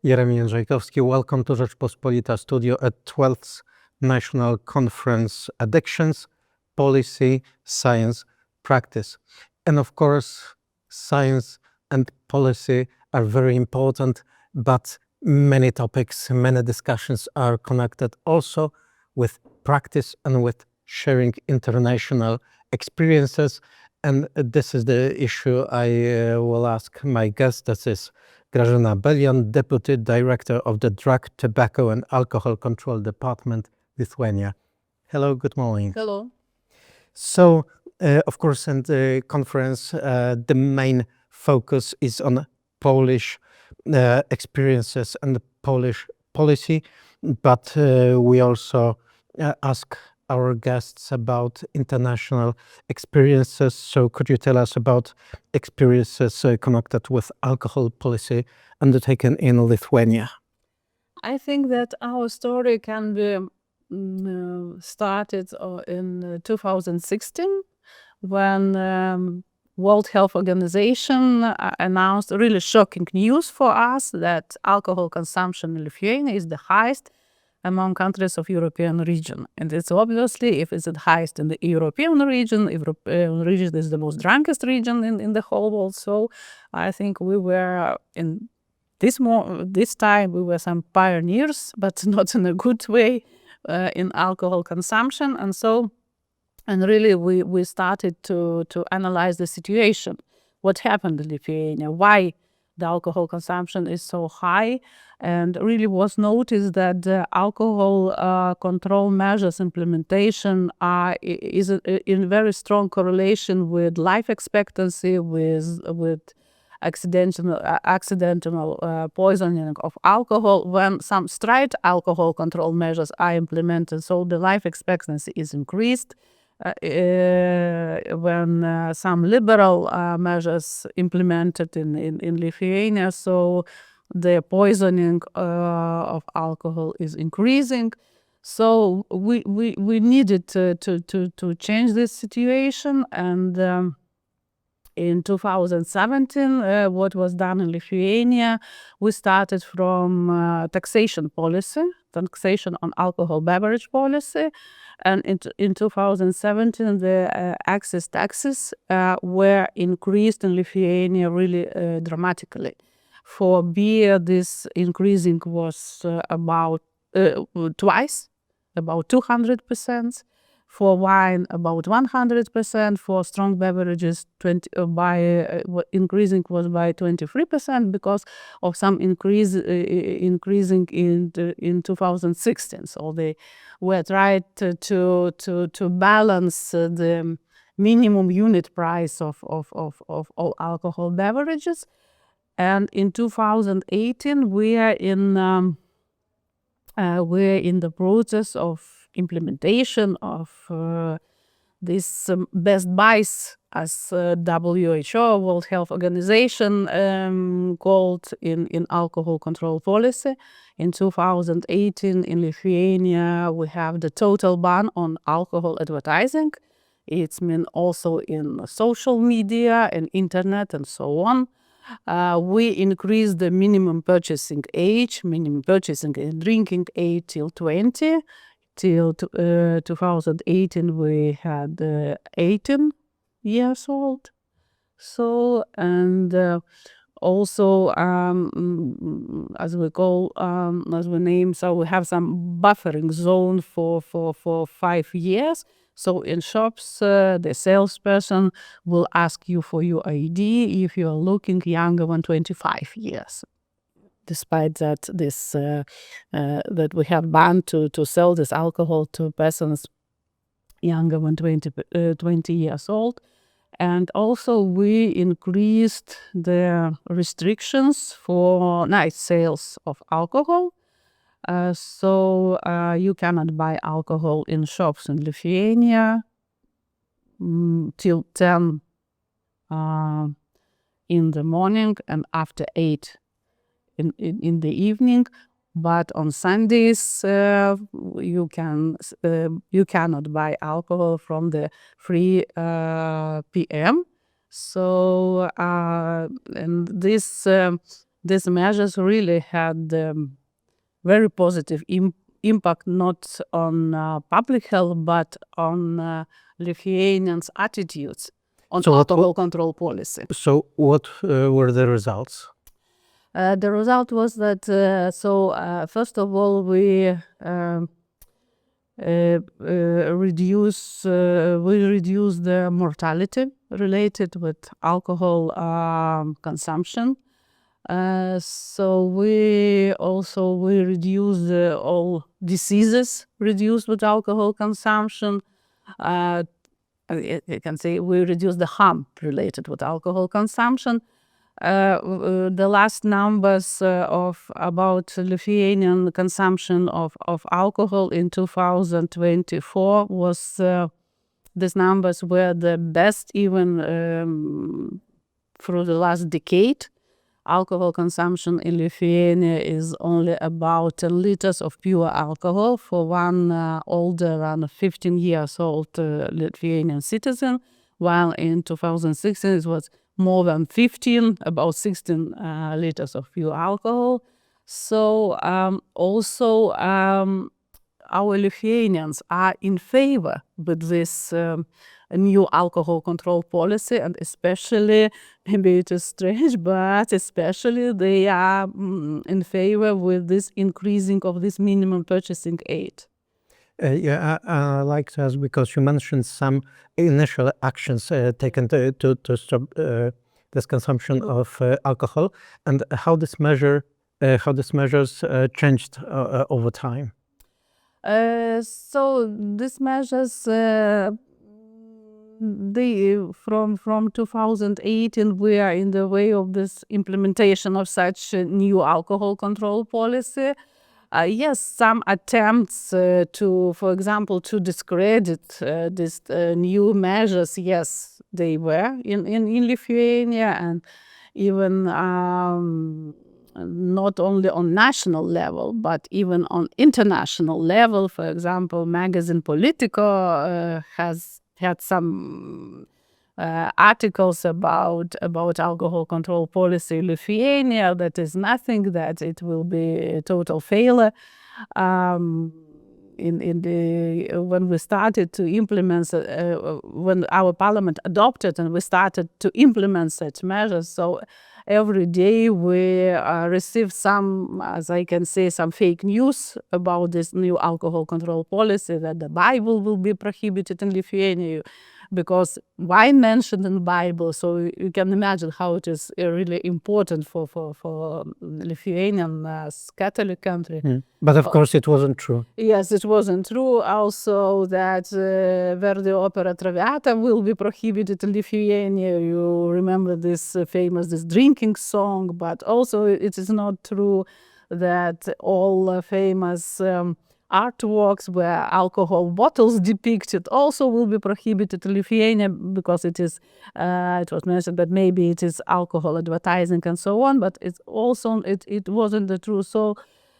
Jeremy Jędrzejkowski, welcome to Rzeczpospolita Studio at 12th National Conference Addictions, Policy, Science, Practice. And of course, science and policy are very important, but many topics, many discussions are connected also with practice and with sharing international experiences. And this is the issue I will ask my guest. That is Grażyna Belian, Deputy Director of the Drug, Tobacco and Alcohol Control Department, Lithuania. Hello, good morning. Hello. So, of course, in the conference, the main focus is on Polish experiences and the Polish policy, but we also ask our guests about international experiences. So could you tell us about experiences connected with alcohol policy undertaken in Lithuania? I think that our story can be started in 2016 when World Health Organization announced really shocking news for us that alcohol consumption in Lithuania is the highest among countries of European region. And it's obviously, if it's the highest in the European region is the most drunkest region in the whole world. So I think we were in this time we were some pioneers, but not in a good way in alcohol consumption. And really we started to analyze the situation. What happened in Lithuania? Why the alcohol consumption is so high? And really was noticed that the alcohol control measures implementation is in very strong correlation with life expectancy, with accidental poisoning of alcohol. When some strict alcohol control measures are implemented, so the life expectancy is increased. When some liberal measures implemented in Lithuania, so the poisoning of alcohol is increasing. So we needed to change this situation. And in 2017, what was done in Lithuania, we started from taxation on alcohol beverage policy. And in 2017, the excise taxes were increased in Lithuania really dramatically. For beer, this increasing was about twice, about 200%. For wine, about 100%. For strong beverages, increasing was by 23% because of some increasing in 2016. So they were tried to balance the minimum unit price of all alcohol beverages. And in 2018, we're in the process of implementation of this best buys, as WHO, World Health Organization, called in alcohol control policy. In 2018 in Lithuania, we have the total ban on alcohol advertising. It's mean also in social media and internet and so on. We increased the minimum purchasing and drinking age till 20. Till 2018, we had 18 years old. So, and also, as we name, so we have some buffering zone for 5 years. So in shops, the salesperson will ask you for your ID if you are looking younger than 25 years. Despite that, that we have banned to sell this alcohol to persons younger than 20 years old. And also we increased the restrictions for night sales of alcohol. So you cannot buy alcohol in shops in Lithuania till 10 in the morning and after 8 in the evening. But on Sundays, you cannot buy alcohol from the 3 p.m. So and this these measures really had very positive impact not on public health but on Lithuanians' attitudes on So what- alcohol control policy. So what were the results? The result was that first of all we reduce the mortality related with alcohol consumption. So we reduce all diseases reduced with alcohol consumption. You can say we reduce the harm related with alcohol consumption. The last numbers of about Lithuanian consumption of alcohol in 2024 was these numbers were the best even through the last decade. Alcohol consumption in Lithuania is only about 10 liters of pure alcohol for one older than 15 years old Lithuanian citizen, while in 2016 it was more than 15, about 16 liters of pure alcohol. So also our Lithuanians are in favor with this new alcohol control policy, and especially, maybe it is strange, but especially they are in favor with this increasing of this minimum purchasing aid. I like to ask, because you mentioned some initial actions taken to stop this consumption of alcohol, and how these measures changed over time. So these measures, they from 2018, we are in the way of this implementation of such a new alcohol control policy. Yes, some attempts to, for example, to discredit these new measures, yes, they were in Lithuania, and even not only on national level, but even on international level. For example, magazine Politico has had some articles about alcohol control policy in Lithuania. That is nothing, that it will be a total failure. When we started to implement, when our parliament adopted and we started to implement such measures, so every day we receive some, as I can say, some fake news about this new alcohol control policy, that the Bible will be prohibited in Lithuania, because wine mentioned in the Bible, so you can imagine how it is really important for Lithuanian Catholic country. But of course it wasn't true. Yes, it wasn't true. Also that Verdi opera Traviata will be prohibited in Lithuania. You remember this famous drinking song, but also it is not true that all famous artworks where alcohol bottles depicted also will be prohibited in Lithuania, because it is it was mentioned that maybe it is alcohol advertising and so on, but it's also it wasn't the truth. So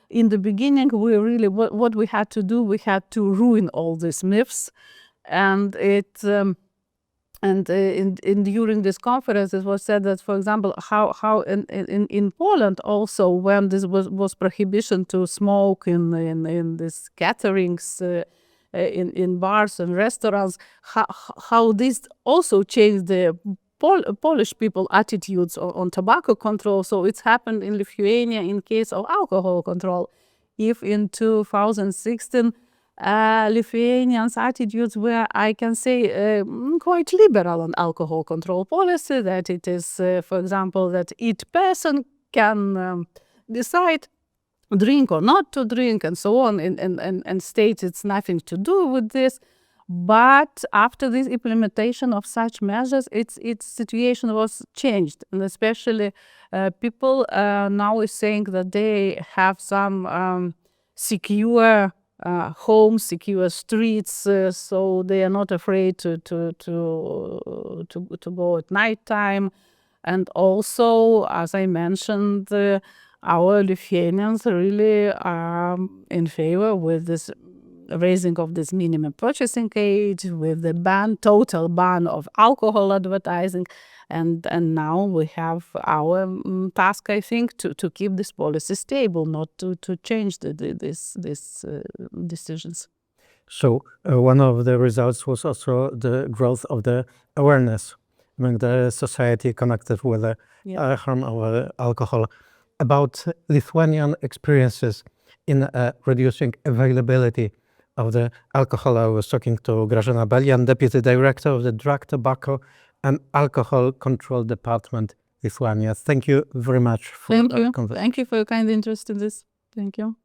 in the beginning, we really what we had to do, we had to ruin all these myths, and during this conference, it was said that, for example, how in Poland also, when this was prohibition to smoke in these gatherings, in bars and restaurants, how this also changed the Polish people attitudes on tobacco control. So it's happened in Lithuania in case of alcohol control. If in 2016 Lithuanians' attitudes were, I can say, quite liberal on alcohol control policy, that it is, for example, that each person can decide drink or not to drink and so on, and state it's nothing to do with this. But after this implementation of such measures, its situation was changed, and especially people now is saying that they have some secure homes, secure streets, so they are not afraid to go at night time. And also, as I mentioned, our Lithuanians really are in favor with this raising of this minimum purchasing age, with the total ban of alcohol advertising, and now we have our task, I think, to keep this policy stable, not to change these decisions. So one of the results was also the growth of the awareness among the society connected with the harm of alcohol. About Lithuanian experiences in reducing availability of the alcohol, I was talking to Grażyna Belian, Deputy Director of the Drug, Tobacco and Alcohol Control Department, Lithuania. Thank you very much for Thank that you. conversation. Thank you for your kind interest in this. Thank you.